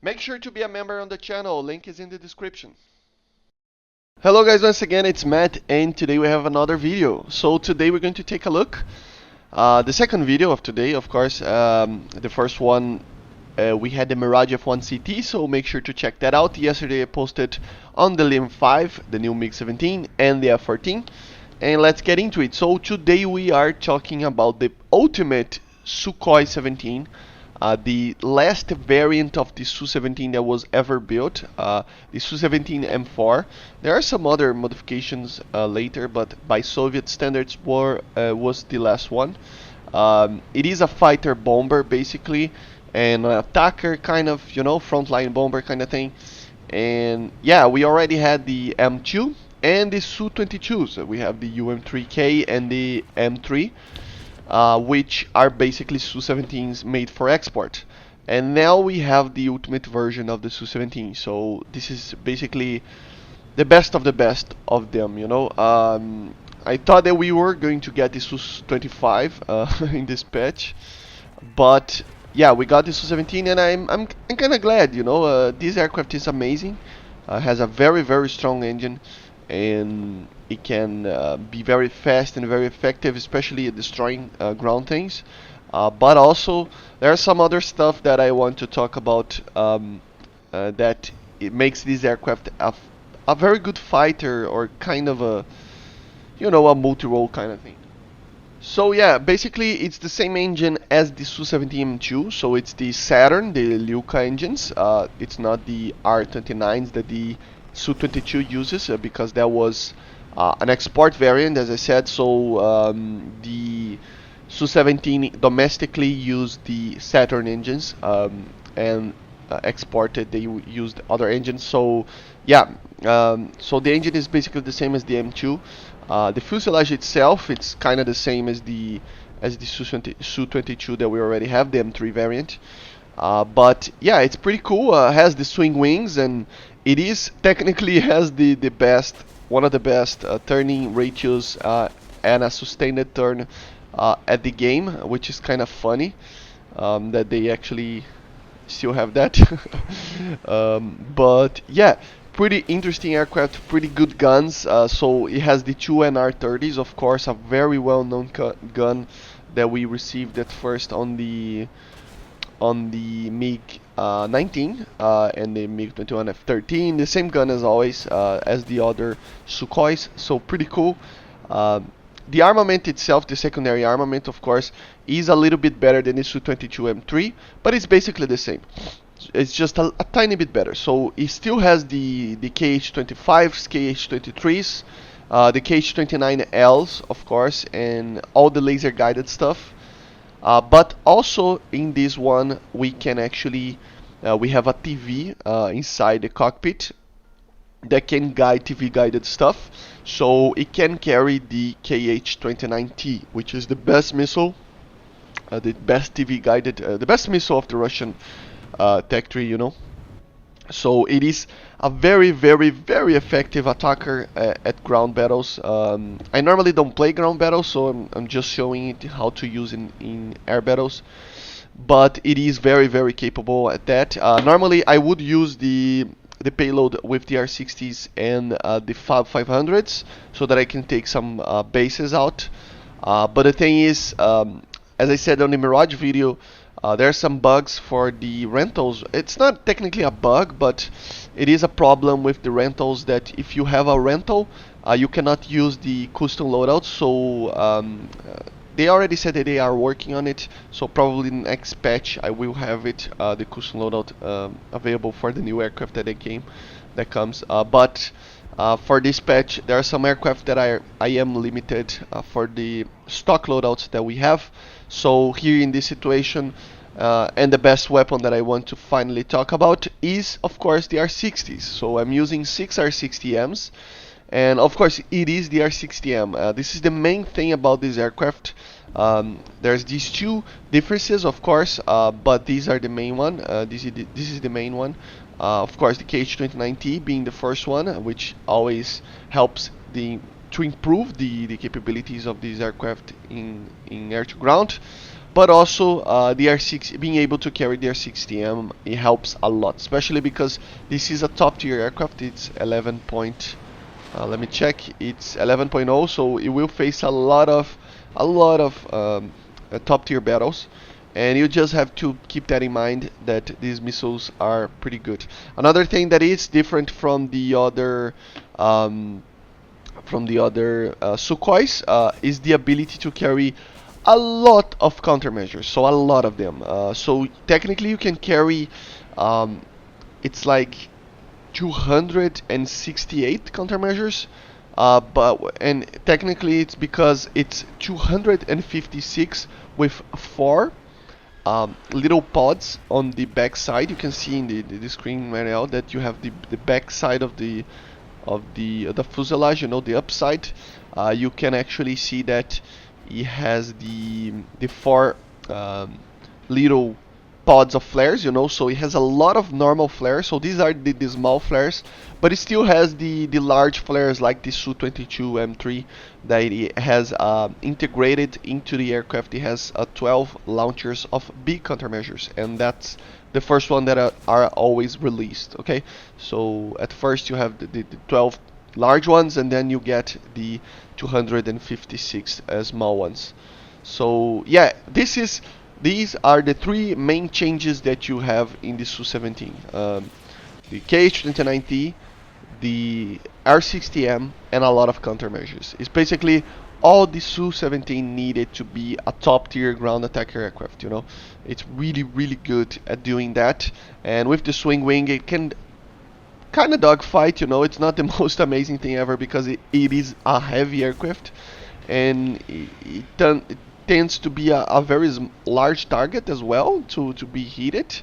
Make sure to be a member on the channel, link is in the description. Hello guys, once again it's Matt and today we have another video. So today we're going to take a look. The second video of today, of course, the first one we had the MatAWG F1 CT, so make sure to check that out. Yesterday I posted on the Lim 5, the new MiG-17 and the F14. And let's get into it. So today we are talking about the ultimate Sukhoi 17. The last variant of the Su-17 that was ever built, the Su-17M4. There are some other modifications later, but by Soviet standards was the last one. It is a fighter bomber basically, and an attacker kind of, you know, frontline bomber kind of thing. And yeah, we already had the M2 and the Su-22s. We have the UM3K and the M3. Which are basically Su-17s made for export. And now we have the ultimate version of the Su-17. So this is basically the best of them, you know. I thought that we were going to get the Su-25 in this patch, but yeah, we got the Su-17, and I'm kind of glad, you know. This aircraft is amazing. Has a very strong engine, and it can be very fast and very effective, especially at destroying ground things. But also, there's some other stuff that I want to talk about, that it makes this aircraft a very good fighter, or kind of a, you know, a multi-role kind of thing. So yeah, basically it's the same engine as the Su-17M2, so it's the Saturn, the Lyuka engines. It's not the R29s that the Su-22 uses, because that was an export variant, as I said. So the Su-17 domestically used the Saturn engines, and exported they used other engines. So yeah, so the engine is basically the same as the M2. The fuselage itself, it's kind of the same as the Su-22 that we already have, the M3 variant. But yeah, it's pretty cool. Has the swing wings, and it is technically has the best, one of the best turning ratios, and a sustained turn at the game, which is kind of funny, that they actually still have that. But yeah, pretty interesting aircraft, pretty good guns. So it has the two NR30s, of course, a very well-known gun that we received at first on the MiG 19 and the MiG 21 F13. The same gun as always, as the other Sukhois. So pretty cool. The armament itself, the secondary armament, of course, is a little bit better than the Su-22M3, but it's basically the same. It's just a tiny bit better. So it still has the KH-25s, KH-23s, the KH-29Ls, of course, and all the laser guided stuff. But also in this one, we can actually, we have a TV inside the cockpit that can guide TV guided stuff. So it can carry the KH-29T, which is the best missile, the best TV guided, the best missile of the Russian tech tree, you know. So it is a very effective attacker at ground battles. I normally don't play ground battles, so I'm just showing it how to use in air battles. But it is very capable at that. Normally I would use the payload with the R60s and the FAB 500s, so that I can take some bases out. But the thing is, as I said on the MatAWG video, there are some bugs for the rentals. It's not technically a bug, but it is a problem with the rentals, that if you have a rental, you cannot use the custom loadout. So they already said that they are working on it, so probably in the next patch I will have it, the custom loadout, available for the new aircraft that comes. But for this patch, there are some aircraft that I am limited for the stock loadouts that we have. So here in this situation, and the best weapon that I want to finally talk about is, of course, the R60s. So I'm using 6 R60Ms, and of course it is the R60M. This is the main thing about this aircraft. There's these two differences, of course, but these are the main one. This is the main one. Of course, the KH-29T being the first one, which always helps to improve the capabilities of this aircraft in air to ground. but also the R6 being able to carry the R60M, it helps a lot, especially because this is a top tier aircraft. It's 11 point. Let me check. It's 11.0, so it will face a lot of top tier battles, and you just have to keep that in mind that these missiles are pretty good. Another thing that is different from the other Sukhois is the ability to carry a lot of countermeasures, so a lot of them. So technically you can carry, it's like 268 countermeasures, and technically it's because it's 256 with 4 little pods on the back side. You can see in the screen right now that you have the back side of the fuselage, you know, the upside. You can actually see that it has the 4 little pods of flares, you know, so it has a lot of normal flares. So these are the small flares, but it still has the large flares like the Su-17M4 that it has integrated into the aircraft. It has 12 launchers of big countermeasures, and that's the first one that are always released. Okay, so at first you have the 12 large ones, and then you get the 256 small ones. So yeah, these are the 3 main changes that you have in the Su-17. The KH-29T, the R60M, and a lot of countermeasures. It's basically all the Su-17 needed to be a top tier ground attack aircraft, you know. It's really, really good at doing that. And with the swing wing, it can kind of dogfight, you know. It's not the most amazing thing ever because it is a heavy aircraft, and it tends to be a very large target as well to be heated.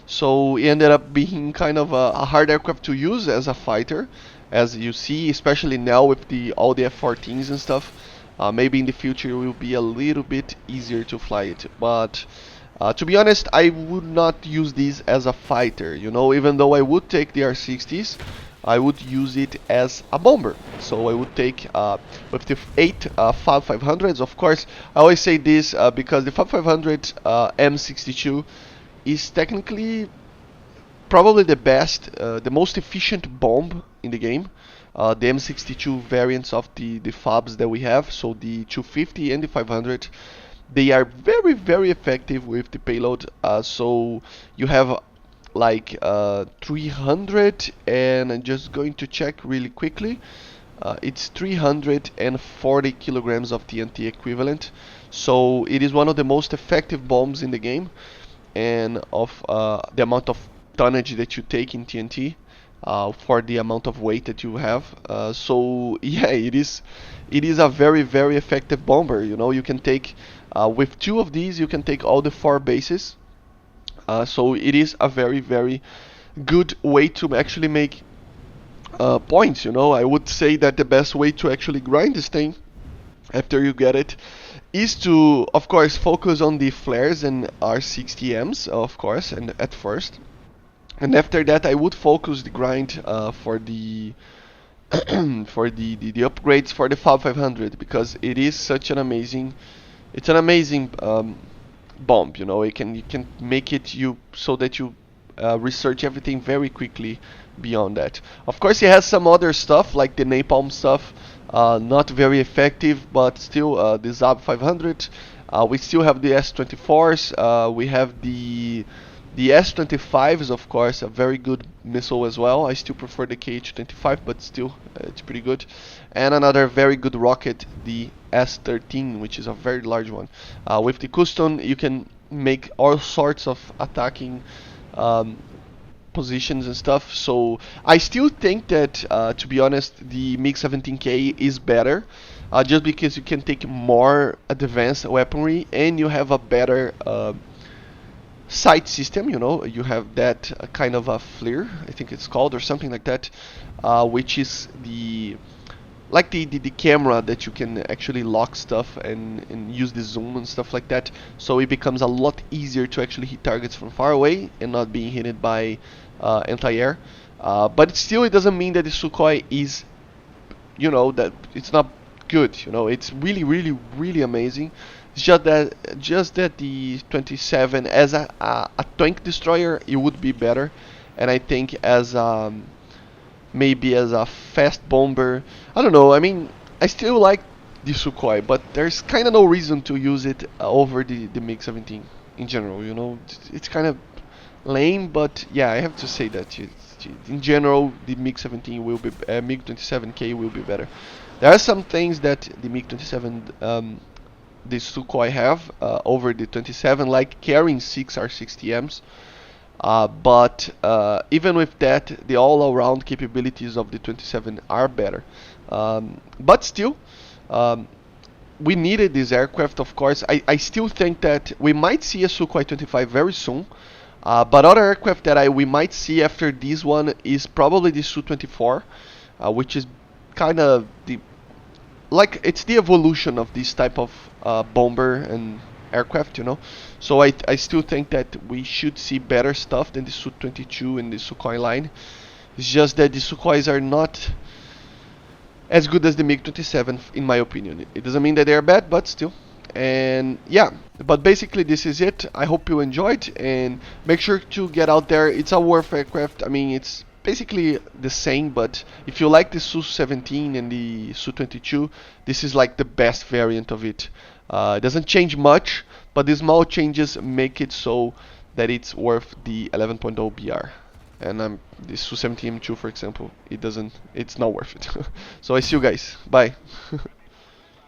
So it ended up being kind of a hard aircraft to use as a fighter, as you see, especially now with all the F-14s and stuff. Maybe in the future it will be a little bit easier to fly it, but to be honest, I would not use this as a fighter, you know. Even though I would take the R60s, I would use it as a bomber. So I would take with the 8 FAB 500s. Of course, I always say this because the FAB 500 M62 is technically probably the best, the most efficient bomb in the game. The M62 variants of the FABs that we have, so the 250 and the 500, they are very, very effective with the payload. So you have like 300, and I'm just going to check really quickly. It's 340 kilograms of TNT equivalent. So it is one of the most effective bombs in the game, and of the amount of tonnage that you take in TNT. For the amount of weight that you have, so yeah, it is a very, very effective bomber. You know, you can take with 2 of these, you can take all the 4 bases. So it is a very, very good way to actually make points. You know, I would say that the best way to actually grind this thing after you get it is to, of course, focus on the flares and R60Ms, of course, and at first. And after that, I would focus the grind for the for the upgrades for the FAB 500, because it is such an amazing, it's an amazing bomb. You know, you can make it so that you research everything very quickly beyond that. Of course, it has some other stuff like the napalm stuff, not very effective, but still the ZAB 500. We still have the S-24s. We have the S-25 is, of course, a very good missile as well. I still prefer the KH-25, but still, it's pretty good. And another very good rocket, the S-13, which is a very large one. With the custom, you can make all sorts of attacking positions and stuff. So I still think that, to be honest, the MiG-17K is better, just because you can take more advanced weaponry and you have a better sight system. You know, you have that kind of a FLIR, I think it's called, or something like that, which is the camera that you can actually lock stuff and use the zoom and stuff like that. So it becomes a lot easier to actually hit targets from far away and not being hit by anti-air. But still, it doesn't mean that the Sukhoi is, you know, that it's not good. You know, it's really, really, really amazing. It's just that the 27 as a tank destroyer it would be better, and I think as maybe as a fast bomber, I don't know. I mean, I still like the Sukhoi, but there's kind of no reason to use it over the MiG-17 in general. You know, it's kind of lame, but yeah, I have to say that in general the MiG-17 will be MiG-27K will be better. There are some things that the MiG-27 the Sukhoi have over the 27, like carrying 6 R60Ms. But even with that, the all-around capabilities of the 27 are better. But still, um, we needed this aircraft, of course. I still think that we might see a Sukhoi 25 very soon. But other aircraft that we might see after this one is probably the Su-24, which is kind of the like it's the evolution of this type of bomber and aircraft, you know. So I still think that we should see better stuff than the Su-22 and the Sukhoi line. It's just that the Sukhois are not as good as the MiG-27 in my opinion. It doesn't mean that they are bad, but still. And yeah, but basically this is it. I hope you enjoyed, and make sure to get out there. It's a worth aircraft. I mean, it's basically the same, but if you like the Su-17 and the Su-22, this is like the best variant of it. It doesn't change much, but the small changes make it so that it's worth the 11.0 BR. And the Su-17M4, for example, it's not worth it. So I see you guys. Bye.